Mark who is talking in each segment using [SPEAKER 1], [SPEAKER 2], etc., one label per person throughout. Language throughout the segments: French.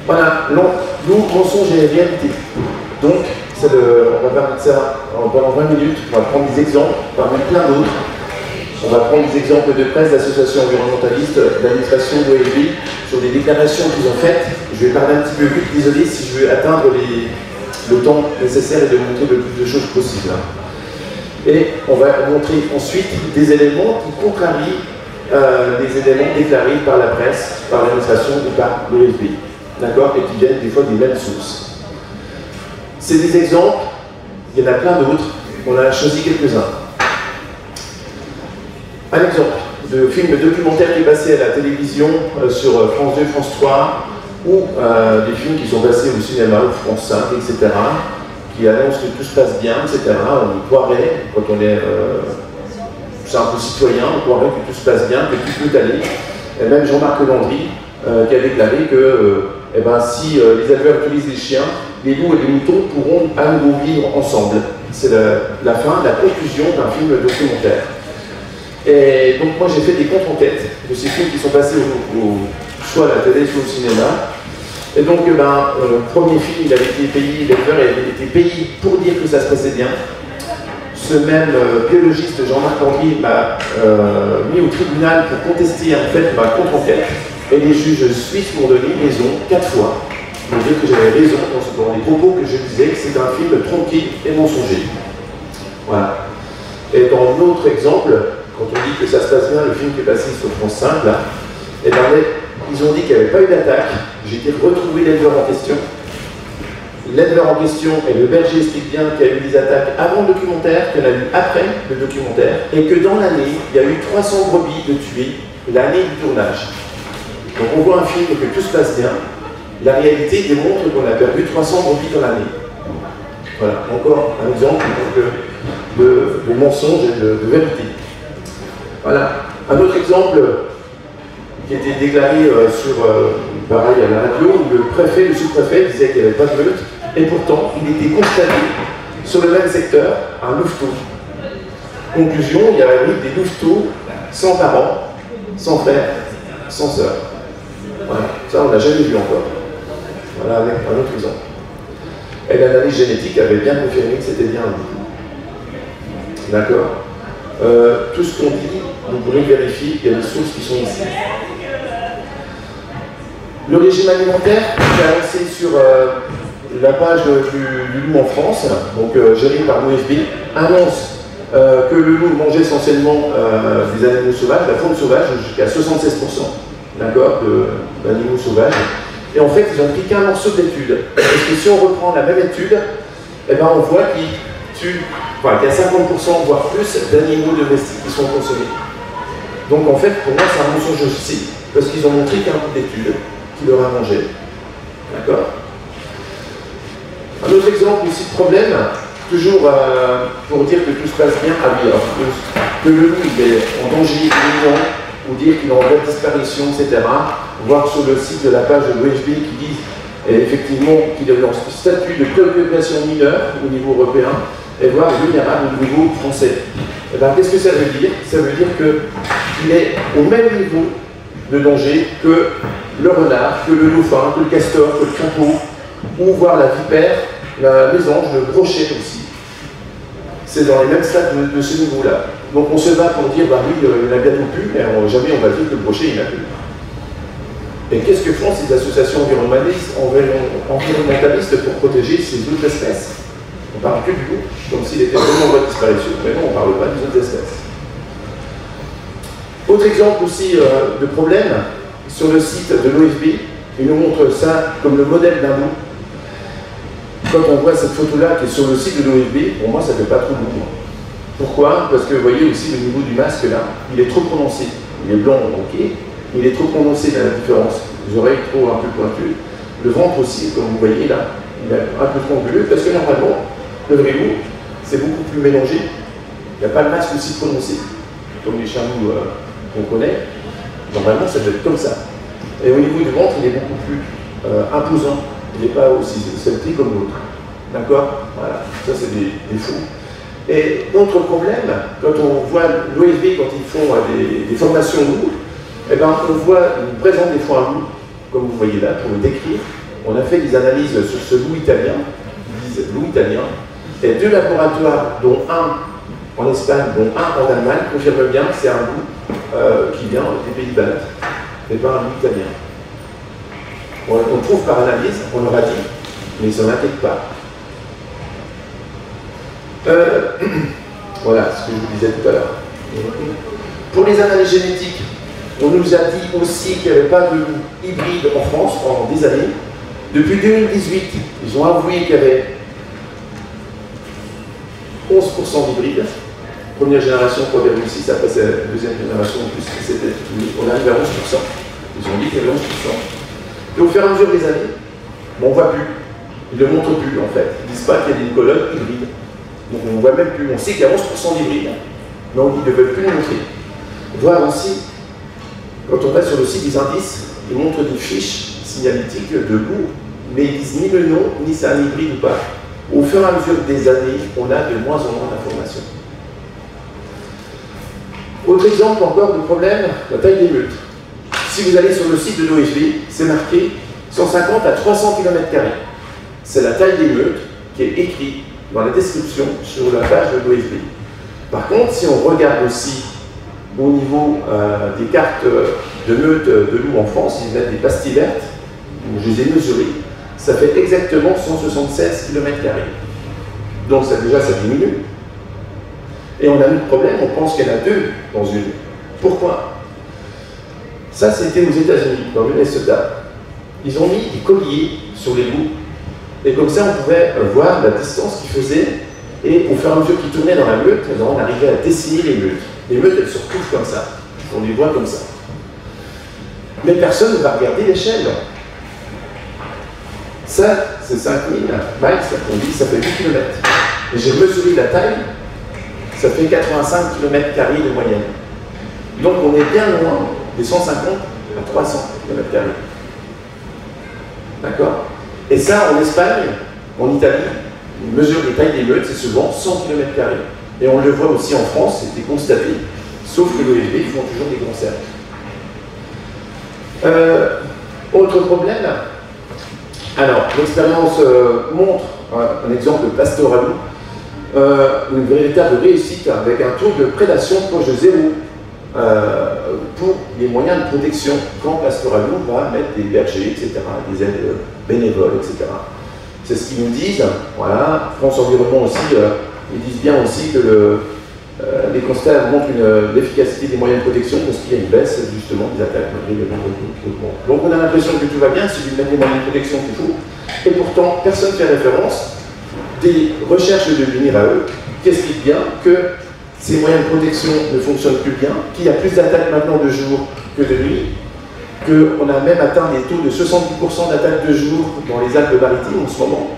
[SPEAKER 1] Voilà, nous, mensonge et réalité. Donc, on va parler de ça pendant 20 minutes, on va prendre des exemples, parmi plein d'autres. On va prendre des exemples de presse, d'associations environnementalistes, d'administration, d'OFB, sur des déclarations qu'ils ont faites. Je vais parler un petit peu vite, désolé si je veux atteindre le temps nécessaire et de montrer le plus de choses possible. Et on va montrer ensuite des éléments qui contrarient des éléments déclarés par la presse, par l'administration ou par l'OFB. D'accord? Et qui viennent des fois des mêmes sources. C'est des exemples, il y en a plein d'autres, on a choisi quelques-uns. Un exemple de film documentaire qui est passé à la télévision sur France 2, France 3, ou des films qui sont passés au cinéma, ou France 5, etc., qui annoncent que tout se passe bien, etc. On croirait, quand on est simple citoyen, on croirait que tout se passe bien, que tout peut aller. Et même Jean-Marc Landry, qui a déclaré que si les éleveurs utilisent les chiens, les loups et les moutons pourront à nouveau vivre ensemble. C'est la fin, la conclusion d'un film documentaire. Et donc moi j'ai fait des contre-enquêtes de ces films qui sont passés soit à la télé, soit au cinéma. Et donc le premier film, il avait été payé, l'éleveur avait été payé pour dire que ça se passait bien. Ce même biologiste Jean-Marc Landry m'a mis au tribunal pour contester en fait ma contre-enquête. Et les juges suisses m'ont donné raison 4 fois. Ils m'ont dit que j'avais raison dans les propos que je disais, que c'est un film tronqué et mensonger. Voilà. Et dans l'autre exemple, quand on dit que ça se passe bien, le film qui est passé sur France 5, là, ils ont dit qu'il n'y avait pas eu d'attaque. J'ai été retrouver l'éleveur en question. L'éleveur en question et le berger expliquent bien qu'il y a eu des attaques avant le documentaire, qu'il y en a eu après le documentaire, et que dans l'année, il y a eu 300 brebis de tuées l'année du tournage. Donc on voit un film et que tout se passe bien. La réalité démontre qu'on a perdu 300 brebis dans l'année. Voilà, encore un exemple de mensonge et de vérité. Voilà, un autre exemple qui a été déclaré pareil à la radio, où le préfet, le sous-préfet disait qu'il n'y avait pas de meute, et pourtant il était constaté sur le même secteur un louveteau. Conclusion, il y avait eu des louveteaux sans parents, sans frères, sans sœurs. Voilà, ça on n'a jamais vu encore. Voilà avec un autre exemple. Et l'analyse génétique avait bien confirmé que c'était bien un louveteau. D'accord? Tout ce qu'on dit, vous pourrez vérifier qu'il y a des sources qui sont ici. Le régime alimentaire qui est annoncé sur la page du loup en France, donc géré par l'OFB, annonce que le loup mangeait essentiellement des animaux sauvages, la faune sauvage, jusqu'à 76%, d'accord, d'animaux sauvages. Et en fait, ils ont pris qu'un morceau d'étude. Parce que si on reprend la même étude, on voit qu'il y a 50% voire plus d'animaux domestiques qui sont consommés. Donc en fait, pour moi, c'est un mensonge aussi, parce qu'ils ont montré qu'un bout d'étude qui leur a mangé. D'accord? Un autre exemple aussi de problème, toujours pour dire que tout se passe bien, que le loup il est en danger imminent, ou dire qu'il est en voie de disparition, etc. Voir sur le site de la page de l'OFB qui dit effectivement qu'il est dans ce statut de préoccupation mineure au niveau européen, et voir vulnérable au niveau français. Qu'est-ce que ça veut dire? Ça veut dire qu'il est au même niveau de danger que le renard, que le dauphin, que le castor, que le crapaud, ou voir la vipère, la mésange, le brochet aussi. C'est dans les mêmes stades de ce niveau-là. Donc on se bat pour dire, oui, il n'a bientôt plus, mais jamais on va dire que le brochet, il n'a plus. Et qu'est-ce que font ces associations environnementalistes pour protéger ces autres espèces? On parle que du loup, comme s'il était vraiment en voie de disparition. Mais non, on ne parle pas des autres espèces. Autre exemple aussi de problème, sur le site de l'OFB, il nous montre ça comme le modèle d'un loup. Quand on voit cette photo-là qui est sur le site de l'OFB, pour moi ça ne fait pas trop loup. Pourquoi? Parce que vous voyez aussi le niveau du masque là, il est trop prononcé. Il est blanc, ok, mais il est trop prononcé dans la différence. Les oreilles trop un peu pointues. Le ventre aussi, comme vous voyez là, il est un peu trop anguleux, parce que normalement, le vrai loup, c'est beaucoup plus mélangé. Il n'y a pas le masque aussi prononcé, comme les chameaux qu'on connaît. Normalement, ça doit être comme ça. Et au niveau du ventre, il est beaucoup plus imposant. Il n'est pas aussi sceptique comme l'autre. D'accord? Voilà, ça c'est des défauts. Et autre problème, quand on voit l'OFB, quand ils font des formations loups, on voit, ils présentent des fois un loup, comme vous voyez là, pour le décrire, on a fait des analyses sur ce loup italien, ils disent loup italien, et 2 laboratoires, dont un en Espagne, dont un en Allemagne, confirment bien que c'est un loup qui vient des pays baltes, et pas un loup italien. On trouve par analyse, on leur a dit, mais ils ne s'en inquiètent pas. Voilà ce que je vous disais tout à l'heure. Pour les analyses génétiques, on nous a dit aussi qu'il n'y avait pas de loup hybride en France pendant des années. Depuis 2018, ils ont avoué qu'il y avait 11% d'hybrides. Première génération, 3,6, après c'est la deuxième génération en plus, on arrive à 11%. Ils ont dit qu'il y avait 11%. Et au fur et à mesure des années, on ne voit plus. Ils ne le montrent plus en fait. Ils ne disent pas qu'il y a des colonnes hybrides. Donc on ne voit même plus. On sait qu'il y a 11% d'hybrides, mais ils ne veulent plus le montrer. Voir aussi, quand on va sur le site des indices, ils montrent des fiches signalétiques de loups, mais ils disent ni le nom, ni c'est un hybride ou pas. Au fur et à mesure des années, on a de moins en moins d'informations. Autre exemple encore de problème, la taille des meutes. Si vous allez sur le site de l'OFB, c'est marqué 150 à 300 km². C'est la taille des meutes qui est écrite dans la description sur la page de l'OFB. Par contre, si on regarde aussi au niveau des cartes de meutes de loups en France, ils mettent des pastilles vertes, je les ai mesurées, ça fait exactement 176 km². Donc ça, déjà, ça diminue. Et on a eu le problème, on pense qu'il y en a 2 dans une. Pourquoi? Ça, c'était aux États-Unis, dans le Minnesota. Ils ont mis des colliers sur les loups, et comme ça, on pouvait voir la distance qu'ils faisaient, et au fur et à mesure qu'ils tournaient dans la meute, on arrivait à dessiner les meutes. Les meutes, elles se retrouvent comme ça. On les voit comme ça. Mais personne ne va regarder l'échelle. Ça, c'est 5000 miles, on dit, ça fait 8 km. Et j'ai mesuré la taille, ça fait 85 km² de moyenne. Donc on est bien loin des 150 à 300 km². D'accord? Et ça, en Espagne, en Italie, une mesure des tailles des meutes, c'est souvent 100 km². Et on le voit aussi en France, c'était constaté, sauf que l'OFB, ils font toujours des concerts. Autre problème, alors l'expérience montre un exemple de pastoralou, une véritable réussite avec un taux de prédation proche de 0 pour les moyens de protection quand pastoralou va mettre des bergers, etc., des aides bénévoles, etc. C'est ce qu'ils nous disent. Voilà. France Environnement aussi, ils disent bien aussi que les constats montrent l'efficacité des moyens de protection parce qu'il y a une baisse justement des attaques malgré le nombre de groupements. Donc on a l'impression que tout va bien, c'est de mettre les moyens de protection qu'il faut. Et pourtant, personne ne fait référence des recherches de l'INRAE qui expliquent bien que ces moyens de protection ne fonctionnent plus bien, qu'il y a plus d'attaques maintenant de jour que de nuit, qu'on a même atteint des taux de 70% d'attaques de jour dans les Alpes-Maritimes en ce moment,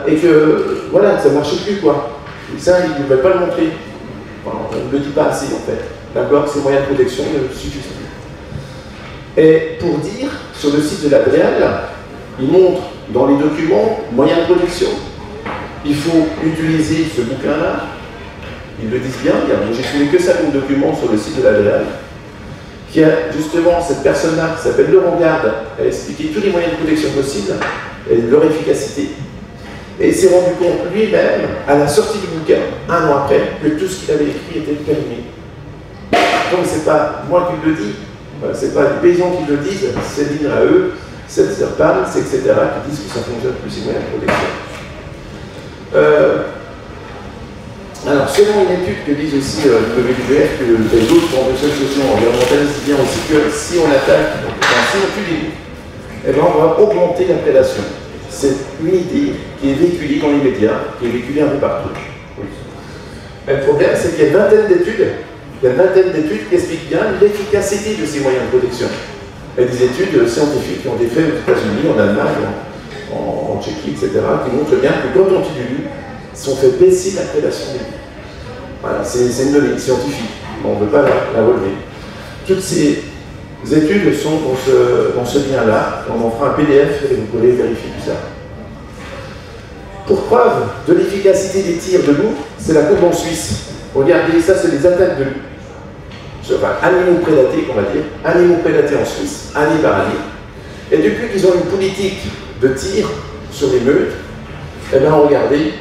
[SPEAKER 1] et que voilà, ça ne marche plus quoi. Et ça, ils ne veulent pas le montrer. Enfin, on ne le dit pas assez en fait. D'accord, ces moyens de protection ne suffisent plus. Et pour dire, sur le site de la Bréal, ils montrent dans les documents moyens de protection. Il faut utiliser ce bouquin-là. Ils le disent bien, j'ai trouvé que ça comme document sur le site de la Bréal, qui a justement cette personne-là qui s'appelle Laurent Garde, elle a expliqué tous les moyens de protection possibles et leur efficacité. Et il s'est rendu compte lui-même, à la sortie du bouquin, un an après, que tout ce qu'il avait écrit était périmé. Donc c'est pas moi qui le dis, c'est pas les paysans qui le disent, c'est l'INRAE, c'est le CERPAM, c'est etc. qui disent que ça fonctionne plus ces moyens de protection. Alors, selon une étude que disent aussi le WWF et d'autres organisations environnementales, c'est bien aussi que si on attaque, enfin, si on tue des loups, eh ben, on va augmenter la prédation. C'est une idée qui est véhiculée dans les médias, qui est véhiculée un peu partout. Oui. Le problème, c'est qu'il y a une vingtaine d'études qui expliquent bien l'efficacité de ces moyens de protection. Il y a des études scientifiques qui ont été faites aux États-Unis, en Allemagne, en Tchéquie, etc., qui montrent bien que quand on tue du loup, on fait baisser la prédation des loups. Voilà, c'est une donnée scientifique, on ne veut pas la relever. Toutes ces études sont dans ce lien-là, on en fera un PDF et vous pourrez vérifier tout ça. Pour preuve de l'efficacité des tirs de loup, c'est la courbe en Suisse. Regardez, ça c'est les attaques de loup. Enfin, animaux prédatés, on va dire, animaux prédatés en Suisse, année par année. Et depuis qu'ils ont une politique de tir sur les meutes, eh bien regardez,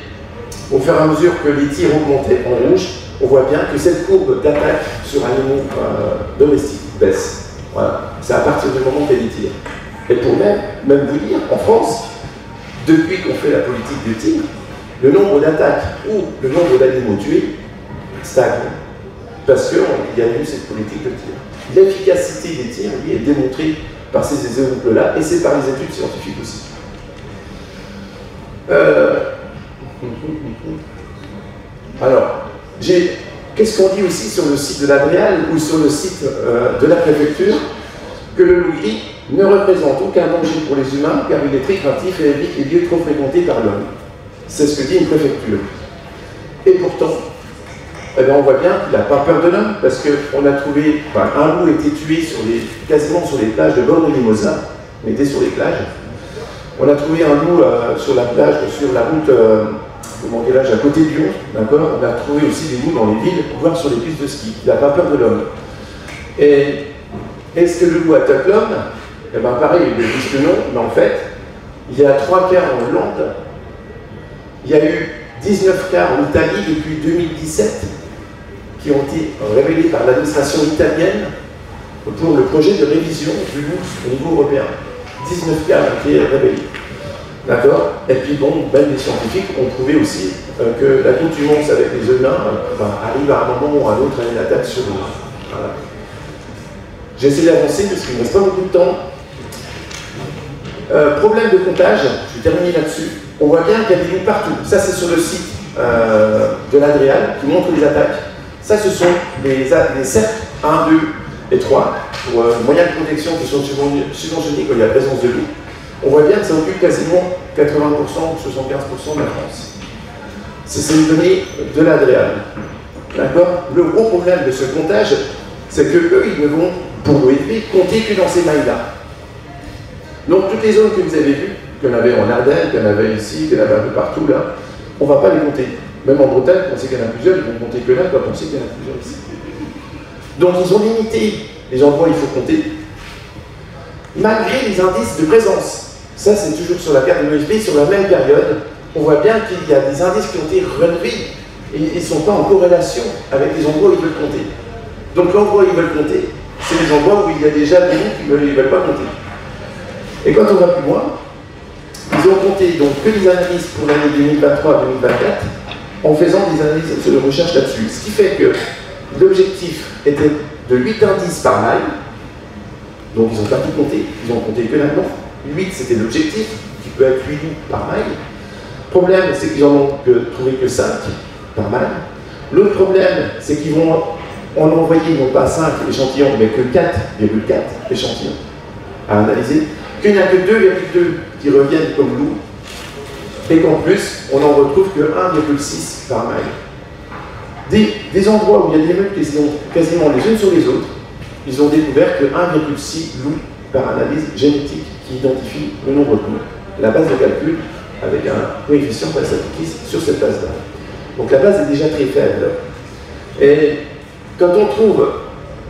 [SPEAKER 1] au fur et à mesure que les tirs augmentaient en rouge, on voit bien que cette courbe d'attaque sur animaux domestiques baisse. Voilà. C'est à partir du moment qu'il y a des tirs. Et pour même vous dire, en France, depuis qu'on fait la politique du tir, le nombre d'attaques ou le nombre d'animaux tués stagne. Parce qu'il y a eu cette politique de tir. L'efficacité des tirs, lui, est démontrée par ces exemples-là, et c'est par les études scientifiques aussi. Alors, qu'est-ce qu'on dit aussi sur le site de l'Adrial ou sur le site de la préfecture? Que le loup gris ne représente aucun danger pour les humains car il est très craintif et évite les lieux trop fréquentés par l'homme. C'est ce que dit une préfecture. Et pourtant, eh bien, on voit bien qu'il n'a pas peur de l'homme parce qu'on a trouvé, un loup était tué quasiment sur les plages de Bordeaux-Limousin, il était sur les plages. On a trouvé un loup sur la plage, sur la route, comment dirais-je, à côté de Lyon, d'accord. On a trouvé aussi des loups dans les villes, voire sur les pistes de ski. Il n'a pas peur de l'homme. Et est-ce que le loup attaque l'homme? Eh bien pareil, ils disent que non, mais en fait, il y a 3 cas en Hollande, il y a eu 19 cas en Italie depuis 2017 qui ont été révélés par l'administration italienne pour le projet de révision du loup au niveau européen. 19 cas ont été révélés. D'accord? Et puis bon, même les scientifiques ont prouvé aussi que l'accoutumance avec les humains arrive à un moment ou à un autre à une attaque sur l'eau. Voilà. J'essaie d'avancer parce qu'il ne me reste pas beaucoup de temps. Problème de comptage, je vais terminer là-dessus. On voit bien qu'il y a des loups partout. Ça, c'est sur le site de l'Adrial qui montre les attaques. Ça, ce sont les cercles 1, 2 et 3 pour moyens de protection qui sont subventionnés quand il y a la présence de loups. On voit bien que ça occupe quasiment 80% ou 75% de la France. C'est une donnée de l'Adrial. D'accord? Le gros problème de ce comptage, c'est qu'eux, ils ne vont, pour l'OFB, compter que dans ces mailles-là. Donc toutes les zones que vous avez vues, qu'il y en avait en Ardennes, qu'il y en avait ici, qu'il y en avait un peu partout là, on ne va pas les compter. Même en Bretagne, on sait qu'il y en a plusieurs, ils vont compter que là, on va penser qu'il y en a plusieurs ici. Donc ils ont limité les endroits où il faut compter, malgré les indices de présence. Ça, c'est toujours sur la carte de l'OFB, sur la même période, on voit bien qu'il y a des indices qui ont été relevés et ils ne sont pas en corrélation avec les endroits où ils veulent compter. Donc l'endroit où ils veulent compter, c'est les endroits où il y a déjà des loups qui ne veulent pas compter. Et quand on va plus loin, ils ont compté donc que les analyses pour l'année 2023-2024 en faisant des analyses de recherche là-dessus. Ce qui fait que l'objectif était de 8 indices par maille. Donc ils n'ont pas tout compté, ils ont compté que là-dedans. 8 c'était l'objectif, qui peut être 8 loups par maille. Le problème, c'est qu'ils n'en ont trouvé que 5 par maille. L'autre problème, c'est qu'ils vont en envoyer non pas 5 échantillons, mais que 4,4 échantillons à analyser. Qu'il n'y a que 2,2 qui reviennent comme loups, et qu'en plus, on n'en retrouve que 1,6 par maille. Des endroits où il y a des meutes quasiment les unes sur les autres, ils ont découvert que 1,6 loups par analyse génétique qui identifie le nombre de loups. La base de calcul avec un coefficient Passatikis sur cette base-là. Donc la base est déjà très faible. Et quand on trouve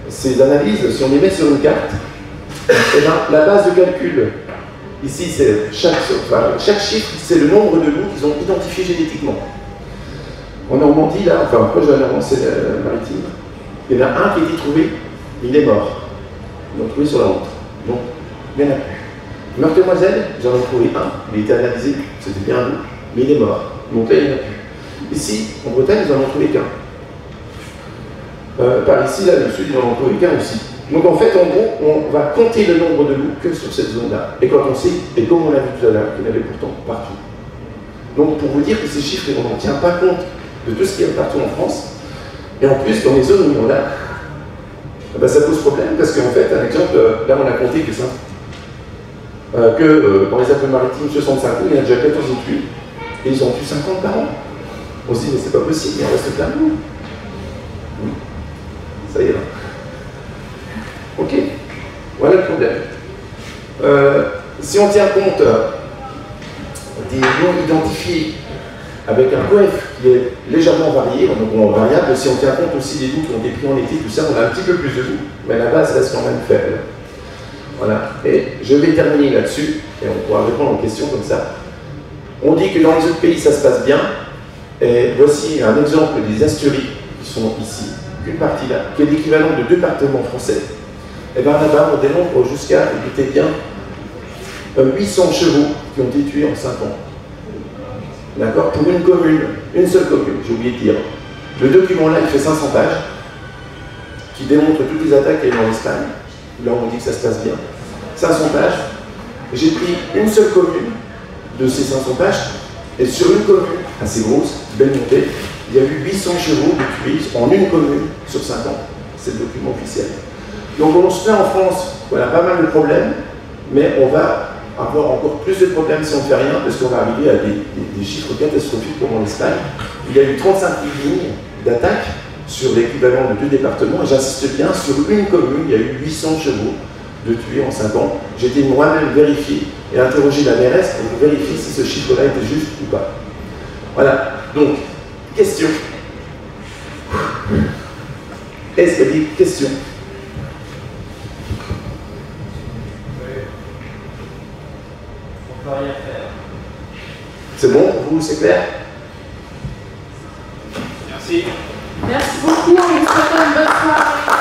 [SPEAKER 1] ces analyses, si on les met sur une carte, eh bien, la base de calcul, ici, c'est chaque chiffre, c'est le nombre de loups qu'ils ont identifiés génétiquement. En Normandie, là, enfin, proche de la Normandie maritime, il y en a un qui a été trouvé, il est mort. Ils l'ont trouvé sur la route. Donc, il n'y en a plus. Meurthe-et-Moselle, j'en ai trouvé un, il a été analysé, c'était bien un loup, mais il est mort. Donc là, il n'y en a plus. Ici, en Bretagne, ils en ont trouvé qu'un. Par ici, là, le sud, ils en ont trouvé qu'un aussi. Donc en fait, en gros, on va compter le nombre de loups que sur cette zone-là. Et quand on sait, et comme on l'a vu tout à l'heure, qu'il y en avait pourtant partout. Donc pour vous dire que ces chiffres, on n'en tient pas compte de tout ce qu'il y a partout en France. Et en plus, dans les zones où il y en a, ben, ça pose problème parce qu'en fait, un exemple, là on a compté que ça. Dans les Alpes-Maritimes, 65 loups, il y en a déjà 14 tués. Et ils ont tué 50 par an. On se dit, mais c'est pas possible, il en reste plein de loups. Ça y est là. Ok, voilà le problème. Si on tient compte des loups identifiés avec un coef qui est légèrement varié, donc variable, si on tient compte aussi des loups qui ont été pris en été, tout ça, on a un petit peu plus de loups, mais la base reste quand même faible. Voilà. Et je vais terminer là-dessus, et on pourra répondre aux questions comme ça. On dit que dans les autres pays, ça se passe bien. Et voici un exemple des Asturies qui sont ici, une partie là, qui est l'équivalent de 2 départements français. Et bien là-bas, on dénombre jusqu'à, écoutez bien, 800 chevaux qui ont été tués en 5 ans. D'accord? Pour une commune, une seule commune, j'ai oublié de dire. Le document là, il fait 500 pages, qui démontre toutes les attaques qu'il y a eu en Espagne. Là, on dit que ça se passe bien. 500 pages. J'ai pris une seule commune de ces 500 pages, et sur une commune assez grosse, belle montée, il y a eu 800 chevaux de tués en une commune sur 5 ans. C'est le document officiel. Donc on se fait en France, voilà, pas mal de problèmes, mais on va avoir encore plus de problèmes si on ne fait rien, parce qu'on va arriver à des chiffres catastrophiques comme en Espagne. Il y a eu 35 000 lignes d'attaque sur l'équivalent de 2 départements, et j'insiste bien, sur une commune, il y a eu 800 chevaux de tués en 5 ans. J'ai été moi-même vérifier et interroger la mairesse pour vérifier si ce chiffre-là était juste ou pas. Voilà, donc, question. Est-ce qu'il y a des questions?
[SPEAKER 2] On ne peut rien faire.
[SPEAKER 1] C'est bon pour vous, c'est clair?
[SPEAKER 2] Merci.
[SPEAKER 3] Merci beaucoup, on vous souhaite une bonne soirée.